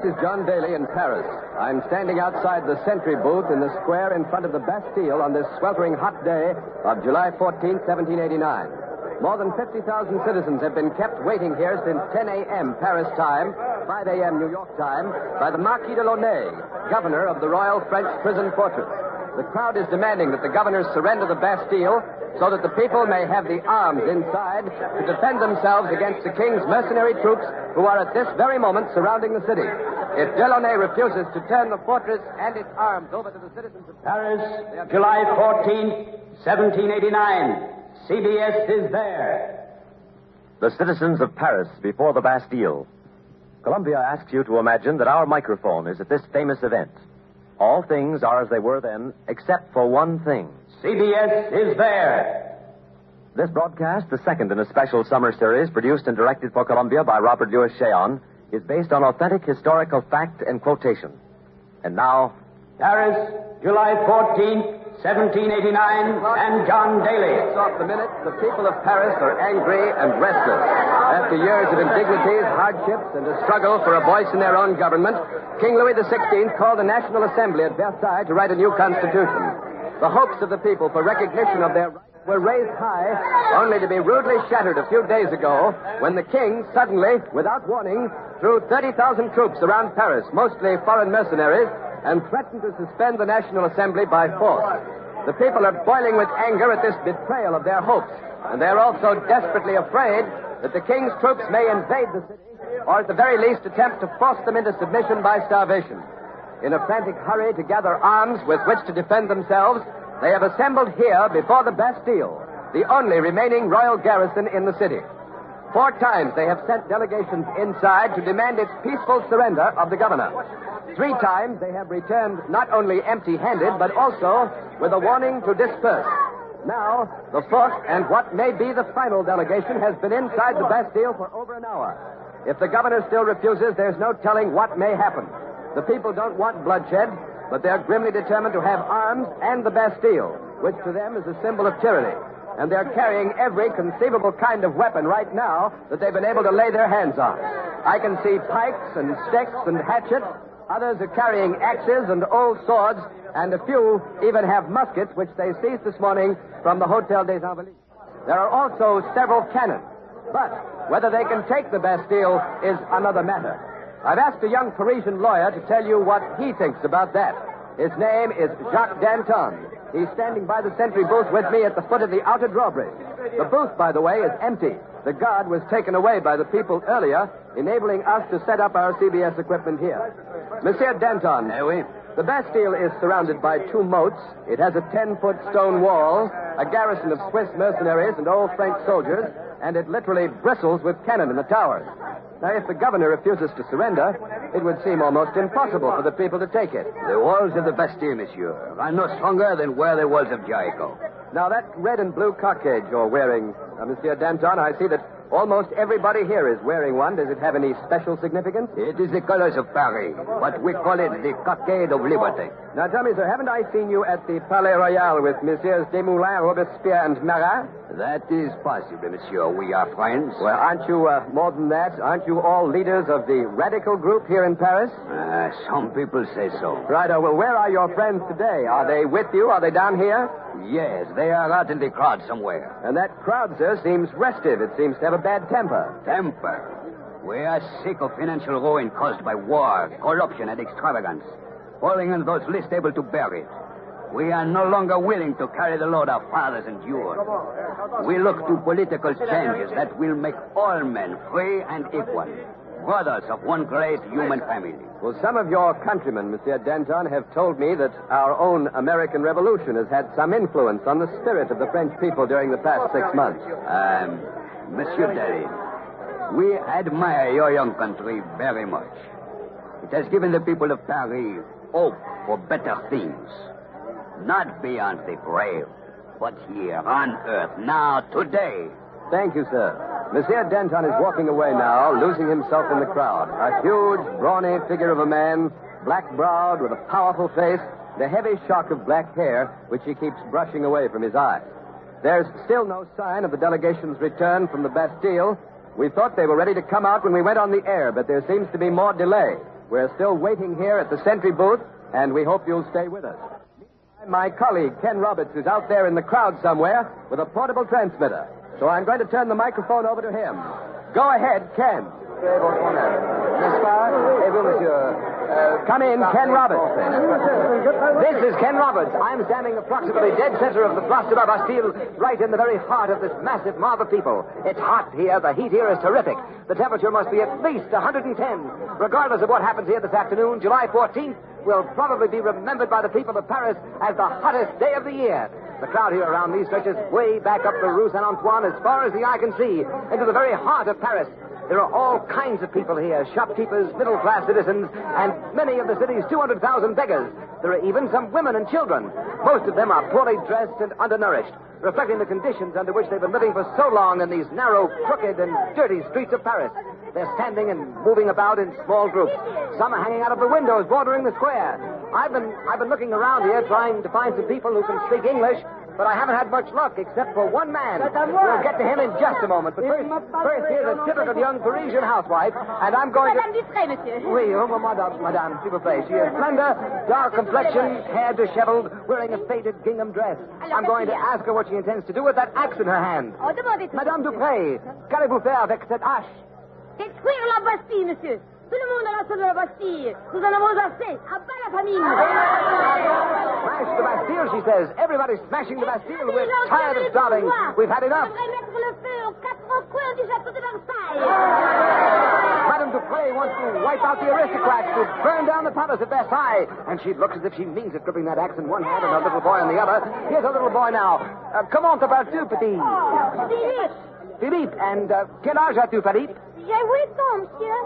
is John Daly in Paris. I'm standing outside the sentry booth in the square in front of the Bastille on this sweltering hot day of July 14, 1789. More than 50,000 citizens have been kept waiting here since 10 a.m. Paris time, 5 a.m. New York time, by the Marquis de Launay, governor of the Royal French Prison Fortress. The crowd is demanding that the governor surrender the Bastille so that the people may have the arms inside to defend themselves against the king's mercenary troops who are at this very moment surrounding the city. If Delaunay refuses to turn the fortress and its arms over to the citizens of Paris, July 14th, 1789. CBS is there. The citizens of Paris before the Bastille. Columbia asks you to imagine that our microphone is at this famous event. All things are as they were then, except for one thing. CBS is there. This broadcast, the second in a special summer series produced and directed for Columbia by Robert Louis Cheon, is based on authentic historical fact and quotation. And now, Paris, July 14th, 1789, and John Daly. It's off the minute. The people of Paris are angry and restless. After years of indignities, hardships, and a struggle for a voice in their own government, King Louis XVI called a National Assembly at Versailles to write a new constitution. The hopes of the people for recognition of their rights were raised high, only to be rudely shattered a few days ago when the king suddenly, without warning, threw 30,000 troops around Paris, mostly foreign mercenaries, and threatened to suspend the National Assembly by force. The people are boiling with anger at this betrayal of their hopes, and they are also desperately afraid that the king's troops may invade the city, or at the very least attempt to force them into submission by starvation. In a frantic hurry to gather arms with which to defend themselves, they have assembled here before the Bastille, the only remaining royal garrison in the city. 4 times they have sent delegations inside to demand its peaceful surrender of the governor. 3 times they have returned not only empty-handed, but also with a warning to disperse. Now, the 4th and what may be the final delegation has been inside the Bastille for over an hour. If the governor still refuses, there's no telling what may happen. The people don't want bloodshed, but they're grimly determined to have arms and the Bastille, which to them is a symbol of tyranny. And they're carrying every conceivable kind of weapon right now that they've been able to lay their hands on. I can see pikes and sticks and hatchets. Others are carrying axes and old swords, and a few even have muskets, which they seized this morning from the Hotel des Invalides. There are also several cannons, but whether they can take the Bastille is another matter. I've asked a young Parisian lawyer to tell you what he thinks about that. His name is Jacques Danton. He's standing by the sentry booth with me at the foot of the outer drawbridge. The booth, by the way, is empty. The guard was taken away by the people earlier, enabling us to set up our CBS equipment here. Monsieur Danton, Oui. the Bastille is surrounded by 2 moats. It has a 10-foot stone wall, a garrison of Swiss mercenaries and old French soldiers, and it literally bristles with cannon in the towers. Now, if the governor refuses to surrender, it would seem almost impossible for the people to take it. The walls of the Bastille, monsieur, are no stronger than were the walls of Jericho. Now, that red and blue cockade you're wearing, Monsieur Danton, I see that almost everybody here is wearing one. Does it have any special significance? It is the colors of Paris, but we call it the cockade of liberty. Now, tell me, sir, haven't I seen you at the Palais Royal with Messieurs Desmoulins, Robespierre, and Marat? That is possible, monsieur. We are friends. Well, aren't you, more than that, aren't you all leaders of the radical group here in Paris? Some people say so. Right, well, where are your friends today? Are they with you? Are they down here? Yes, they are out in the crowd somewhere. And that crowd, sir, seems restive. It seems to have a bad temper. Temper? We are sick of financial ruin caused by war, corruption, and extravagance, falling on those least able to bear it. We are no longer willing to carry the load our fathers endured. We look to political changes that will make all men free and equal, brothers of one great human family. Well, some of your countrymen, Monsieur Danton, have told me that our own American Revolution has had some influence on the spirit of the French people during the past 6 months. Monsieur Daly, we admire your young country very much. It has given the people of Paris hope for better things. Not beyond the grave, but here on earth, now, today. Thank you, sir. Monsieur Danton is walking away now, losing himself in the crowd. A huge, brawny figure of a man, black-browed, with a powerful face, and a heavy shock of black hair, which he keeps brushing away from his eyes. There's still no sign of the delegation's return from the Bastille. We thought they were ready to come out when we went on the air, but there seems to be more delay. We're still waiting here at the sentry booth, and we hope you'll stay with us. My colleague, Ken Roberts, is out there in the crowd somewhere with a portable transmitter. So I'm going to turn the microphone over to him. Go ahead, Ken. Come in, Ken Roberts. This is Ken Roberts. I'm standing approximately dead center of the Place de la Bastille, right in the very heart of this massive mob of people. It's hot here. The heat here is terrific. The temperature must be at least 110. Regardless of what happens here this afternoon, July 14th will probably be remembered by the people of Paris as the hottest day of the year. The crowd here around me stretches way back up the Rue Saint-Antoine as far as the eye can see, into the very heart of Paris. There are all kinds of people here, shopkeepers, middle-class citizens, and many of the city's 200,000 beggars. There are even some women and children. Most of them are poorly dressed and undernourished, reflecting the conditions under which they've been living for so long in these narrow, crooked, and dirty streets of Paris. They're standing and moving about in small groups. Some are hanging out of the windows bordering the square. I've been looking around here trying to find some people who can speak English, but I haven't had much luck except for one man. We'll get to him in just a moment. But first here's a typical young Parisian housewife, and I'm going Madame Dupré, monsieur. Oui, madame, s'il vous plaît. She is slender, dark complexion, hair disheveled, wearing a faded gingham dress. I'm going to ask her what she intends to do with that axe in her hand. Oh, demandez tout. Madame Dupré, qu'allez-vous faire avec cette hache? Détruire la Bastille, monsieur. Tout le monde a la de la Bastille. Nous en avons assez. À bas la famine. Smash the Bastille, she says. Everybody's smashing the Bastille. We're tired of starving. We've had enough. Mettre le feu aux quatre coins du château de Versailles. Madame Dupré wants to wipe out the aristocrats, to burn down the palace at Versailles. And she looks as if she means it, gripping that axe in one hand and her little boy in the other. Here's her little boy now. Comment te vas-tu, petit? Philippe. Philippe. And quel âge as-tu, Philippe? J'ai 8 ans, monsieur.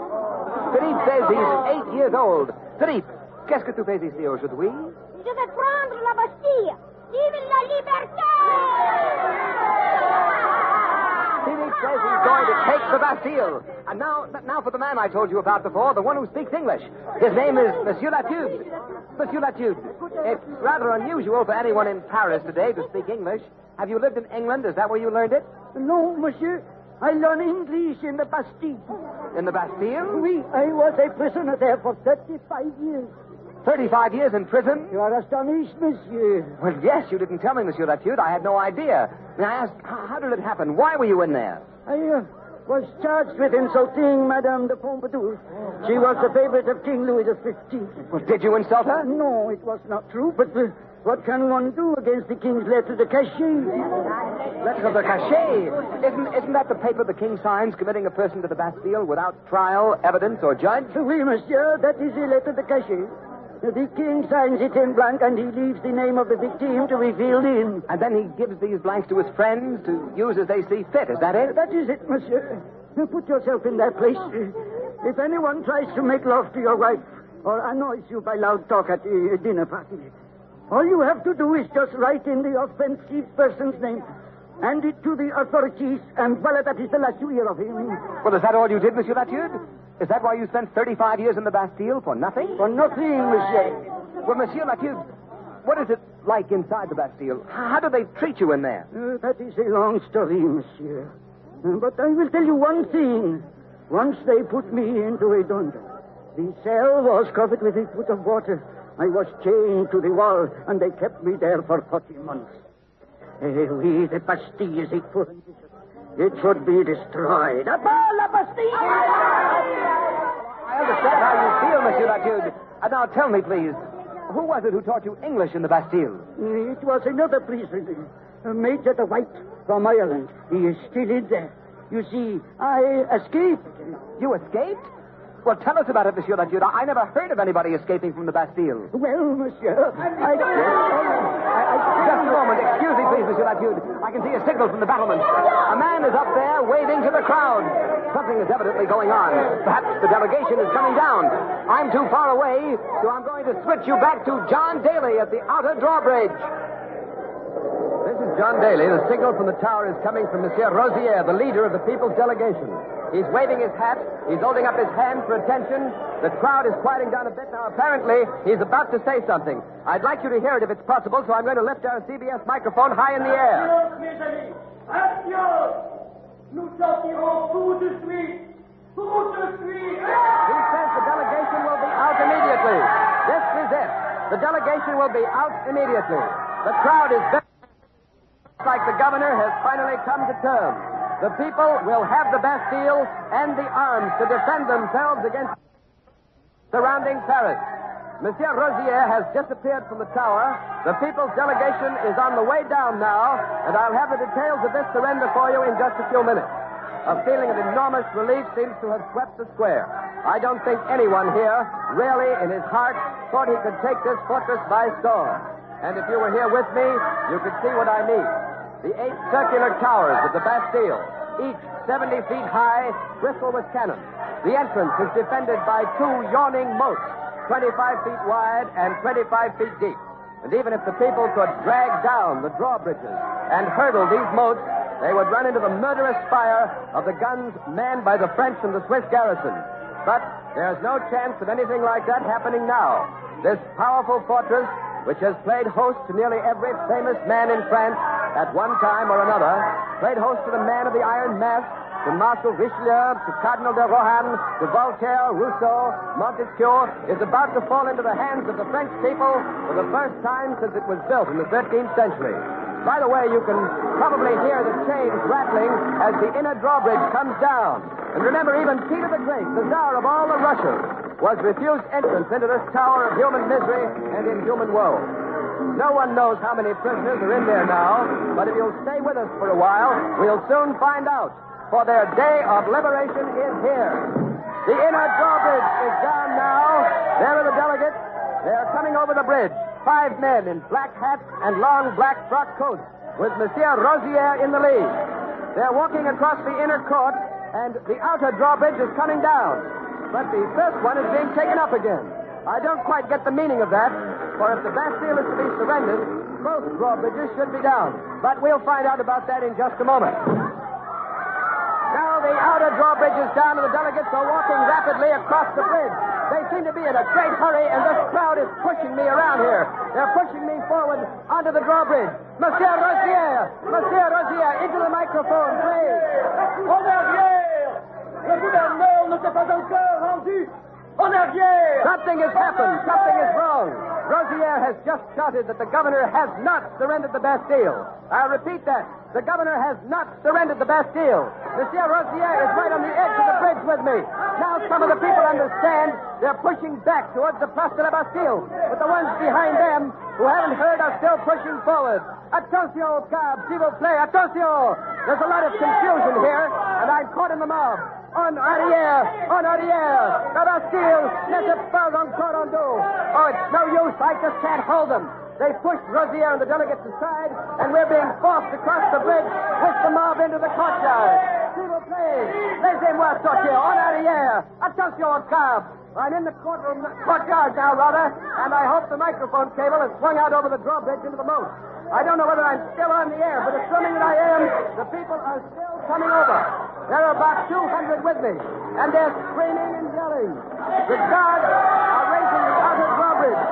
Philippe says he's 8 years old. Philippe, qu'est-ce que tu fais ici aujourd'hui? Je vais prendre la Bastille. Vive la liberté! Philippe says he's going to take the Bastille. And now for the man I told you about before, the one who speaks English. His name is Monsieur Latude. Monsieur Latude, it's rather unusual for anyone in Paris today to speak English. Have you lived in England? Is that where you learned it? No, monsieur. I learned English in the Bastille. In the Bastille? Oui, I was a prisoner there for 35 years. 35 years in prison? You are astonished, monsieur. Well, yes, you didn't tell me, Monsieur Latude. I had no idea. May I ask, how did it happen? Why were you in there? I was charged with insulting Madame de Pompadour. She was the favorite of King Louis XV. Well, did you insult her? No, it was not true, but what can one do against the king's lettre de cachet? Lettre de cachet? Isn't that the paper the king signs committing a person to the Bastille without trial, evidence, or judge? Oui, monsieur, that is a lettre de cachet. The king signs it in blank, and he leaves the name of the victim to be filled in. And then he gives these blanks to his friends to use as they see fit. Is that it? That is it, monsieur. Put yourself in that place. If anyone tries to make love to your wife or annoys you by loud talk at a dinner party, all you have to do is just write in the offensive person's name, hand it to the authorities, and voila, that is the last you hear of him. Well, is that all you did, Monsieur Latude? Is that why you spent 35 years in the Bastille? For nothing? For nothing, monsieur. Well, Monsieur Latude, what is it like inside the Bastille? How do they treat you in there? That is a long story, monsieur. But I will tell you one thing. Once they put me into a dungeon. The cell was covered with a foot of water. I was chained to the wall, and they kept me there for 40 months. Oui, the Bastille is a foreign vision. It should be destroyed. À bas la Bastille! I understand how you feel, Monsieur Latude. Now tell me, please, who was it who taught you English in the Bastille? It was another prisoner, Major the White from Ireland. He is still in there. You see, I escaped. You escaped? Well, tell us about it, Monsieur Latude. I never heard of anybody escaping from the Bastille. Well, monsieur, Just a moment. Excuse me, please, Monsieur Latude. I can see a signal from the battlement. A man is up there waving to the crowd. Something is evidently going on. Perhaps the delegation is coming down. I'm too far away, so I'm going to switch you back to John Daly at the outer drawbridge. This is John Daly. The signal from the tower is coming from Monsieur Rosier, the leader of the people's delegation. He's waving his hat. He's holding up his hand for attention. The crowd is quieting down a bit now. Apparently, he's about to say something. I'd like you to hear it if it's possible, so I'm going to lift our CBS microphone high in the air. Mes amis, action! Nous sortirons tout de suite! Tout de suite! He says the delegation will be please. This is it. The delegation will be out immediately. The crowd is very... like the governor has finally come to terms. The people will have the Bastille and the arms to defend themselves against surrounding Paris. Monsieur Rosier has disappeared from the tower. The people's delegation is on the way down now, and I'll have the details of this surrender for you in just a few minutes. A feeling of enormous relief seems to have swept the square. I don't think anyone here really, in his heart, thought he could take this fortress by storm. And if you were here with me, you could see what I mean. The 8 circular towers of the Bastille, each 70 feet high, bristle with cannon. The entrance is defended by 2 yawning moats, 25 feet wide and 25 feet deep. And even if the people could drag down the drawbridges and hurdle these moats, they would run into the murderous fire of the guns manned by the French and the Swiss garrison. But there's no chance of anything like that happening now. This powerful fortress, which has played host to nearly every famous man in France at one time or another, played host to the man of the Iron Mask, to Marshal Richelieu, to Cardinal de Rohan, to Voltaire, Rousseau, Montesquieu, is about to fall into the hands of the French people for the first time since it was built in the 13th century. By the way, you can probably hear the chains rattling as the inner drawbridge comes down. And remember, even Peter the Great, the Tsar of all the Russias, was refused entrance into this tower of human misery and inhuman woe. No one knows how many prisoners are in there now, but if you'll stay with us for a while, we'll soon find out. For their day of liberation is here. The inner drawbridge is down now. There are the delegates. They are coming over the bridge. 5 men in black hats and long black frock coats, with Monsieur Rosier in the lead. They're walking across the inner court, and the outer drawbridge is coming down. But the first one is being taken up again. I don't quite get the meaning of that, for if the Bastille is to be surrendered, both drawbridges should be down. But we'll find out about that in just a moment. Now the outer drawbridge is down, and the delegates are walking rapidly across the bridge. They seem to be in a great hurry, and this crowd is pushing me around here. They're pushing me forward onto the drawbridge. Monsieur Rosier! Monsieur Rosier, into the microphone, please. En arrière! Le gouverneur ne s'est pas encore rendu! En arrière! Something has happened. Something is wrong. Rosier has just shouted that the governor has not surrendered the Bastille. I'll repeat that. The governor has not surrendered the Bastille. Monsieur Rosier is right on the edge of the bridge with me. Now some of the people understand. They're pushing back towards the Place de la Bastille. But the ones behind them who haven't heard are still pushing forward. Attention, cab, s'il vous plaît, attention. There's a lot of confusion here, and I'm caught in the mob. En arrière, en arrière. La Bastille n'est pas encore en dos. Oh, it's no use. I just can't hold them. They pushed Rosier and the delegates aside, and we're being forced across the bridge with the mob into the courtyard. S'il vous plaît, laissez-moi sortir. En arrière. Attention, cab. I'm in the courtyard now, rather, and I hope the microphone cable is swung out over the drawbridge into the moat. I don't know whether I'm still on the air, but assuming that I am, the people are still coming over. There are about 200 with me, and they're screaming and yelling. The guards are raising the outer drawbridge.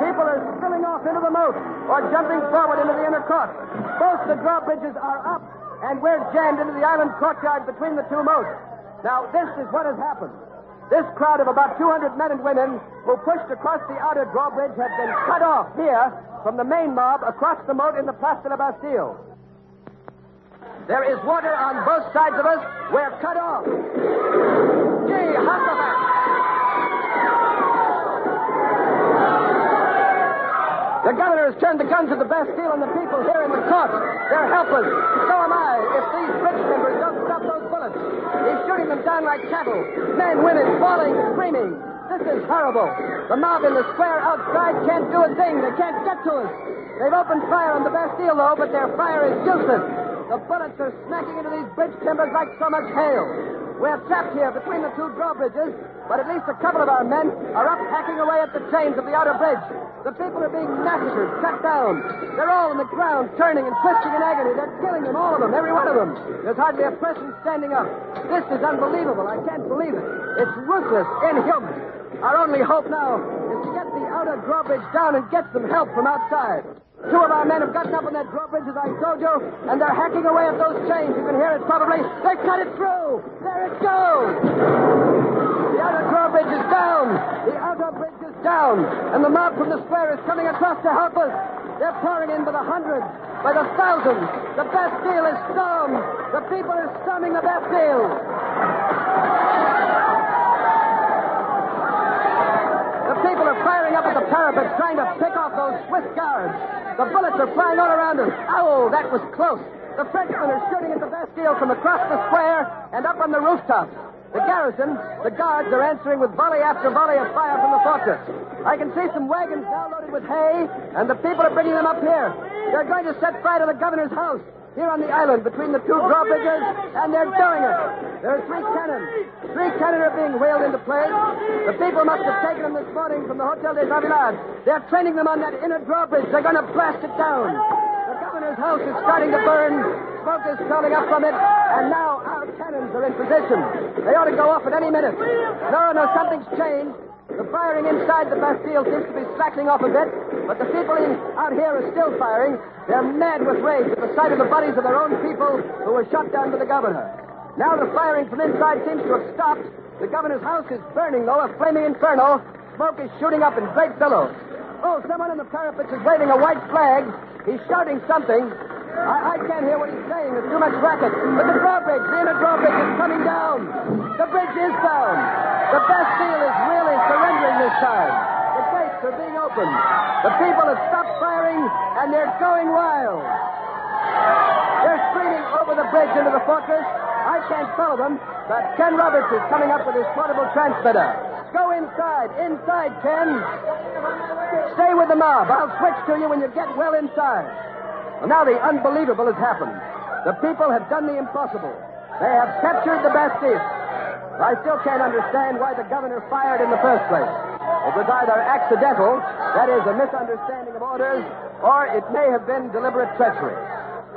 People are spilling off into the moat or jumping forward into the inner court. Both the drawbridges are up, and we're jammed into the island courtyard between the 2 moats. Now, this is what has happened. This crowd of about 200 men and women who pushed across the outer drawbridge have been cut off here from the main mob across the moat in the Place de la Bastille. There is water on both sides of us. We're cut off. Gee, Huckleback! The governor has turned the guns of the Bastille on the people here in the court. They're helpless. So am I. If these bridge timbers don't stop those bullets. He's shooting them down like cattle. Men, women, falling, screaming. This is horrible. The mob in the square outside can't do a thing. They can't get to us. They've opened fire on the Bastille, though, but their fire is useless. The bullets are smacking into these bridge timbers like so much hail. We're trapped here between the 2 drawbridges, but at least a couple of our men are up hacking away at the chains of the outer bridge. The people are being massacred, cut down. They're all on the ground, turning and twisting in agony. They're killing them, all of them, every one of them. There's hardly a person standing up. This is unbelievable. I can't believe it. It's ruthless, inhuman. Our only hope now is to get the outer drawbridge down and get some help from outside. 2 of our men have gotten up on that drawbridge, as I told you, and they're hacking away at those chains. You can hear it probably. They cut it through. There it goes. outer drawbridge is down. The outer bridge is down. And the mob from the square is coming across to help us. They're pouring in by the hundreds, by the thousands. The Bastille is stormed. The people are storming the Bastille. The people are firing up at the parapets, trying to pick off those Swiss guards. The bullets are flying all around us. Oh, that was close. The Frenchmen are shooting at the Bastille from across the square and up on the rooftops. The garrison, the guards, are answering with volley after volley of fire from the fortress. I can see some wagons now loaded with hay, and the people are bringing them up here. They're going to set fire to the governor's house here on the island between the two drawbridges, and they're doing it. There are 3 cannon. 3 cannon are being wheeled into place. The people must have taken them this morning from the Hotel des Avilades. They're training them on that inner drawbridge. They're going to blast it down. The governor's house is starting to burn. Smoke is curling up from it, and now our cannons are in position. They ought to go off at any minute. No, something's changed. The firing inside the Bastille seems to be slackening off a bit, but the people out here are still firing. They're mad with rage at the sight of the bodies of their own people who were shot down by the governor. Now the firing from inside seems to have stopped. The governor's house is burning, though, a flaming inferno. Smoke is shooting up in great billows. Oh, someone on the parapets is waving a white flag. He's shouting something. I can't hear what he's saying. There's too much racket. But the drawbridge, the inner drawbridge is coming down. The bridge is down. The Bastille is really surrendering this time. The gates are being opened. The people have stopped firing, and they're going wild. They're streaming over the bridge into the fortress. I can't follow them, but Ken Roberts is coming up with his portable transmitter. Go inside. Inside, Ken. Stay with the mob. I'll switch to you when you get well inside. Well, now the unbelievable has happened. The people have done the impossible. They have captured the Bastille. I still can't understand why the governor fired in the first place. It was either accidental, that is, a misunderstanding of orders, or it may have been deliberate treachery.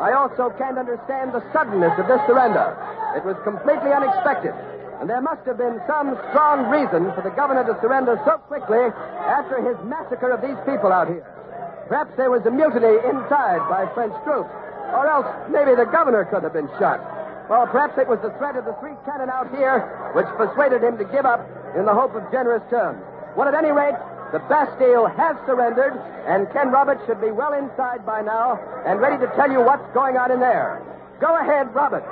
I also can't understand the suddenness of this surrender. It was completely unexpected, and there must have been some strong reason for the governor to surrender so quickly after his massacre of these people out here. Perhaps there was a mutiny inside by French troops, or else maybe the governor could have been shot. Or perhaps it was the threat of the 3 cannon out here which persuaded him to give up in the hope of generous terms. Well, at any rate, the Bastille has surrendered, and Ken Roberts should be well inside by now and ready to tell you what's going on in there. Go ahead, Roberts.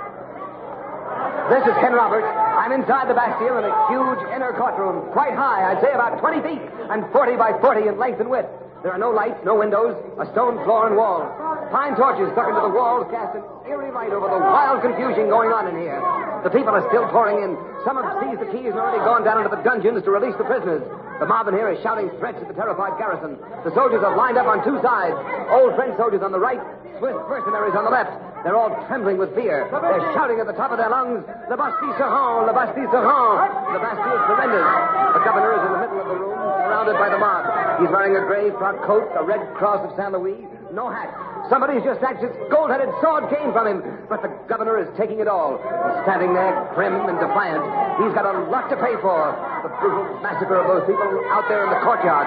This is Ken Roberts. I'm inside the Bastille in a huge inner courtroom, quite high, I'd say about 20 feet, and 40 by 40 in length and width. There are no lights, no windows, a stone floor and walls. Pine torches stuck into the walls cast an eerie light over the wild confusion going on in here. The people are still pouring in. Some have seized the keys and already gone down into the dungeons to release the prisoners. The mob in here is shouting threats at the terrified garrison. The soldiers have lined up on 2 sides. Old French soldiers on the right, Swiss mercenaries on the left. They're all trembling with fear. They're shouting at the top of their lungs, "Le Bastille se rend! Le Bastille se rend!" The Bastille surrenders. The governor is in the middle of the room, surrounded by the mob. He's wearing a gray frock coat, a red cross of Saint Louis, no hat. Somebody's just snatched his gold-headed sword cane from him, but the governor is taking it all. He's standing there, grim and defiant. He's got a lot to pay for the brutal massacre of those people out there in the courtyard.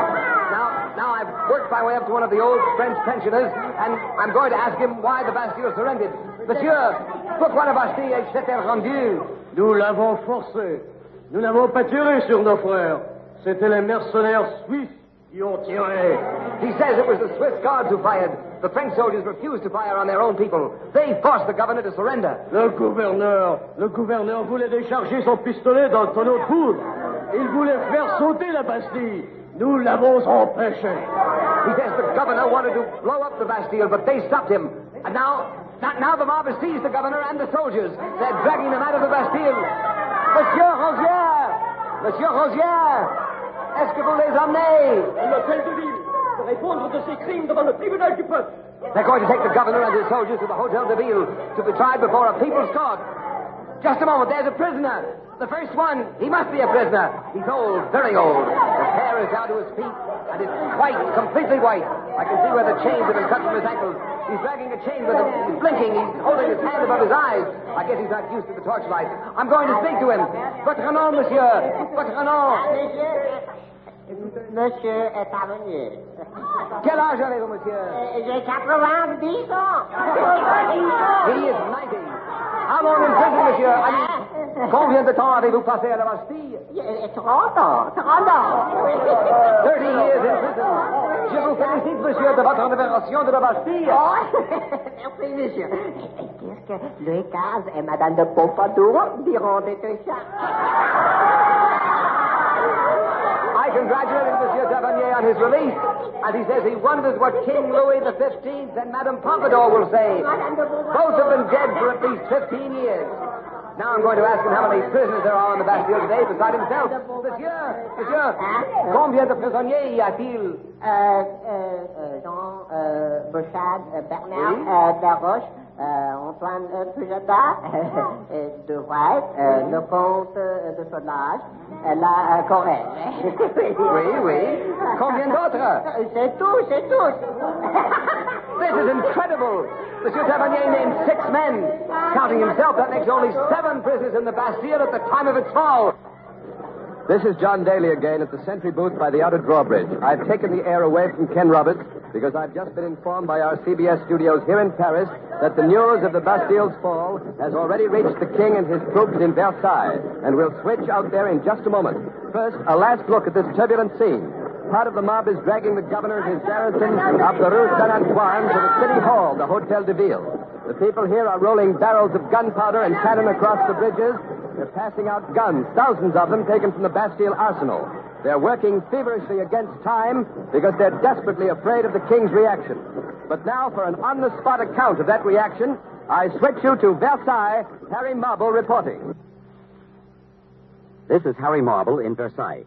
Now I've worked my way up to one of the old French pensioners, and I'm going to ask him why the Bastille surrendered. Monsieur, pourquoi la Bastille s'est-elle rendue? Nous l'avons forcé. Nous n'avons pas tiré sur nos frères. C'étaient les mercenaires suisses qui ont tiré. He says it was the Swiss guards who fired. The French soldiers refused to fire on their own people. They forced the governor to surrender. Le gouverneur voulait décharger son pistolet dans le tonneau de poudre. Il voulait faire sauter la Bastille. Nous l'avons empêché. He says the governor wanted to blow up the Bastille, but they stopped him. And now the mob has seized the governor and the soldiers. They're dragging them out of the Bastille. Monsieur Rosière, est-ce que vous les emmenez? L'hôtel de ville, pour répondre de ses crimes devant le tribunal du peuple. They're going to take the governor and his soldiers to the Hotel de Ville to be tried before a people's court. Just a moment, there's a prisoner. The first one, he must be a prisoner. He's old, very old. His hair is down to his feet, and it's white, completely white. I can see where the chains have been cut from his ankles. He's dragging a chain with him. He's blinking. He's holding his hand above his eyes. I guess he's not used to the torchlight. I'm going to speak to him. Votre nom, monsieur. Votre nom. Monsieur est parvenu. Quel âge avez-vous, monsieur? J'ai 90 ans. He is 90. How long in prison, monsieur? Combien de temps avez-vous passé à la Bastille? 30 ans. 30 ans. 30 years in prison. Je vous félicite, monsieur, de votre libération de la Bastille. Oh, merci, monsieur. Qu'est-ce que Louis XV et Madame de Pompadour diront de tout ça? I congratulated Monsieur Tavernier on his release, and he says he wonders what King Louis XV and Madame Pompadour will say. Both have been dead for at least 15 years. Now I'm going to ask him how many prisoners there are on the Bastille today beside himself. Monsieur, combien de prisonniers y a-t-il? Jean, Bouchard, Bernard, Desroches, Antoine Pujata, De White, le comte de Solange, la Corrèze. Oui. Combien d'autres? C'est tout. This is incredible. Monsieur Tavernier named 6 men. Counting himself, that makes only 7 prisoners in the Bastille at the time of its fall. This is John Daly again at the sentry booth by the outer drawbridge. I've taken the air away from Ken Roberts because I've just been informed by our CBS studios here in Paris that the news of the Bastille's fall has already reached the king and his troops in Versailles, and we'll switch out there in just a moment. First, a last look at this turbulent scene. Part of the mob is dragging the governor and his garrison up the Rue Saint-Antoine to the city hall, the Hotel de Ville. The people here are rolling barrels of gunpowder and cannon across the bridges. They're passing out guns, thousands of them taken from the Bastille arsenal. They're working feverishly against time because they're desperately afraid of the king's reaction. But now, for an on-the-spot account of that reaction, I switch you to Versailles. Harry Marble reporting. This is Harry Marble in Versailles.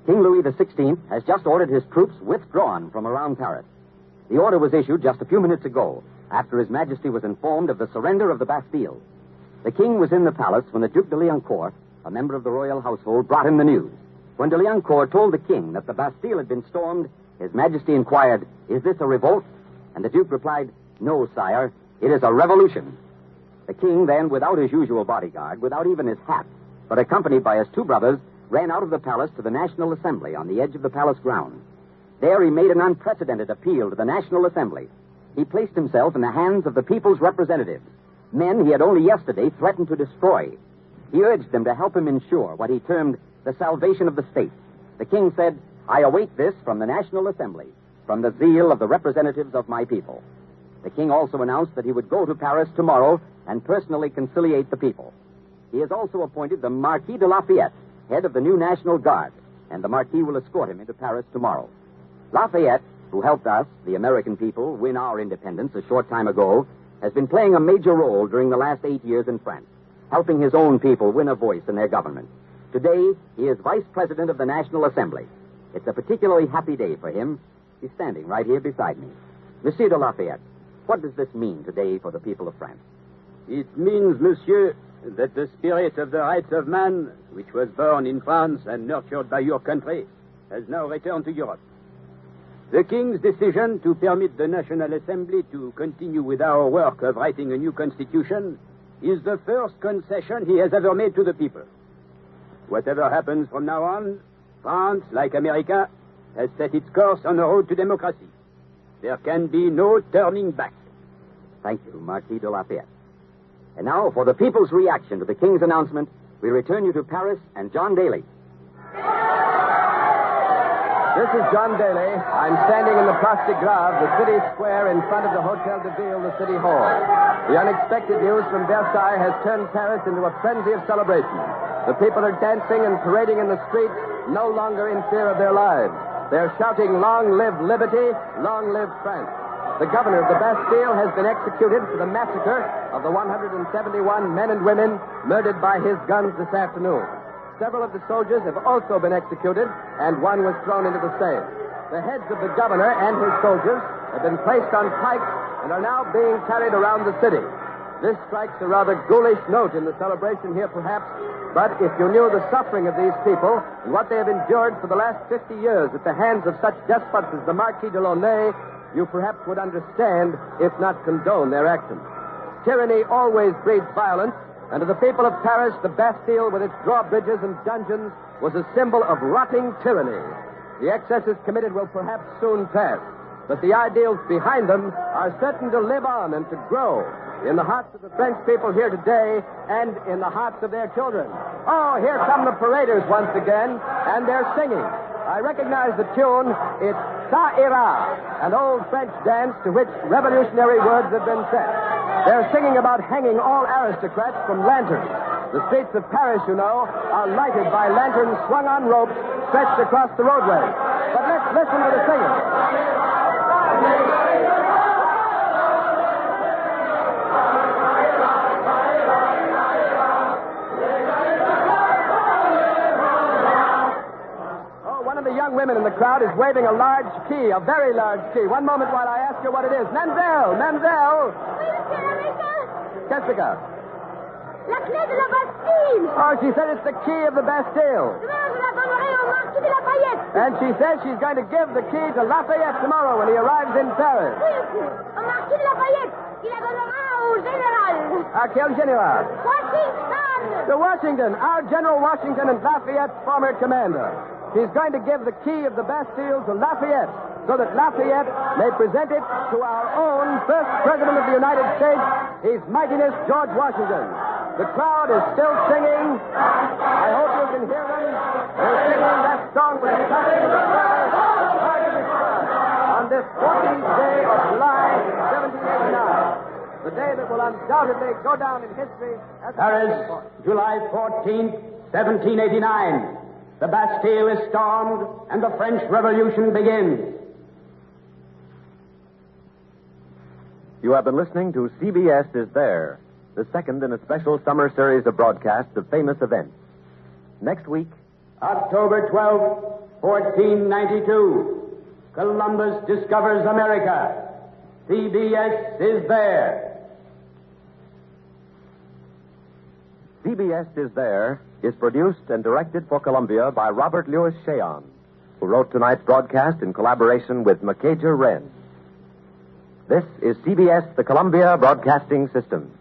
King Louis XVI has just ordered his troops withdrawn from around Paris. The order was issued just a few minutes ago, after His Majesty was informed of the surrender of the Bastille. The king was in the palace when the Duc de Liancourt, a member of the royal household, brought him the news. When de Liancourt told the king that the Bastille had been stormed, His Majesty inquired, "Is this a revolt?" And the Duke replied, "No, sire, it is a revolution." The king then, without his usual bodyguard, without even his hat, but accompanied by his 2 brothers, ran out of the palace to the National Assembly on the edge of the palace grounds. There he made an unprecedented appeal to the National Assembly. He placed himself in the hands of the people's representatives, men he had only yesterday threatened to destroy. He urged them to help him ensure what he termed the salvation of the state. The king said, "I await this from the National Assembly, from the zeal of the representatives of my people." The king also announced that he would go to Paris tomorrow and personally conciliate the people. He has also appointed the Marquis de Lafayette, head of the new National Guard, and the Marquis will escort him into Paris tomorrow. Lafayette, who helped us, the American people, win our independence a short time ago, has been playing a major role during the last 8 years in France, helping his own people win a voice in their government. Today, he is Vice President of the National Assembly. It's a particularly happy day for him. He's standing right here beside me. Monsieur de Lafayette, what does this mean today for the people of France? It means, monsieur, that the spirit of the rights of man, which was born in France and nurtured by your country, has now returned to Europe. The King's decision to permit the National Assembly to continue with our work of writing a new constitution is the first concession he has ever made to the people. Whatever happens from now on, France, like America, has set its course on the road to democracy. There can be no turning back. Thank you, Marquis de Lafayette. And now, for the people's reaction to the king's announcement, we return you to Paris and John Daly. This is John Daly. I'm standing in the Place de Grave, the city square in front of the Hotel de Ville, the city hall. The unexpected news from Versailles has turned Paris into a frenzy of celebration. The people are dancing and parading in the streets, no longer in fear of their lives. They're shouting, "Long live liberty, long live France." The governor of the Bastille has been executed for the massacre of the 171 men and women murdered by his guns this afternoon. Several of the soldiers have also been executed, and one was thrown into the Seine. The heads of the governor and his soldiers have been placed on pikes and are now being carried around the city. This strikes a rather ghoulish note in the celebration here, perhaps, but if you knew the suffering of these people and what they have endured for the last 50 years at the hands of such despots as the Marquis de Launay, you perhaps would understand, if not condone, their actions. Tyranny always breeds violence, and to the people of Paris, the Bastille, with its drawbridges and dungeons, was a symbol of rotting tyranny. The excesses committed will perhaps soon pass, but the ideals behind them are certain to live on and to grow. in the hearts of the French people here today and in the hearts of their children. Oh, here come the paraders once again, and they're singing. I recognize the tune. It's Ça Ira, an old French dance to which revolutionary words have been set. They're singing about hanging all aristocrats from lanterns. The streets of Paris, you know, are lighted by lanterns swung on ropes stretched across the roadway. But let's listen to the singing. Women in the crowd is waving a large key, a very large key. One moment while I ask her what it is. Mademoiselle! Qu'est-ce que? La clé de la Bastille! Oh, she said it's the key of the Bastille. Demain, je la donnerai au Marquis de Lafayette. And she says she's going to give the key to Lafayette tomorrow when he arrives in Paris. Oui, au Marquis de Lafayette. Il la donnera au général. À quel général? Washington! To Washington, our General Washington and Lafayette's former commander. He's going to give the key of the Bastille to Lafayette so that Lafayette may present it to our own first President of the United States, His Mightiness George Washington. The crowd is still singing. I hope you can hear them. They're singing that song with the passion of the crowd on this 14th day of July, 1789. The day that will undoubtedly go down in history as Paris, July 14th, 1789. The Bastille is stormed, and the French Revolution begins. You have been listening to CBS Is There, the second in a special summer series of broadcasts of famous events. Next week, October 12th, 1492. Columbus discovers America. CBS is there. CBS Is There is produced and directed for Columbia by Robert Louis Cheon, who wrote tonight's broadcast in collaboration with Macaja Wren. This is CBS, the Columbia Broadcasting System.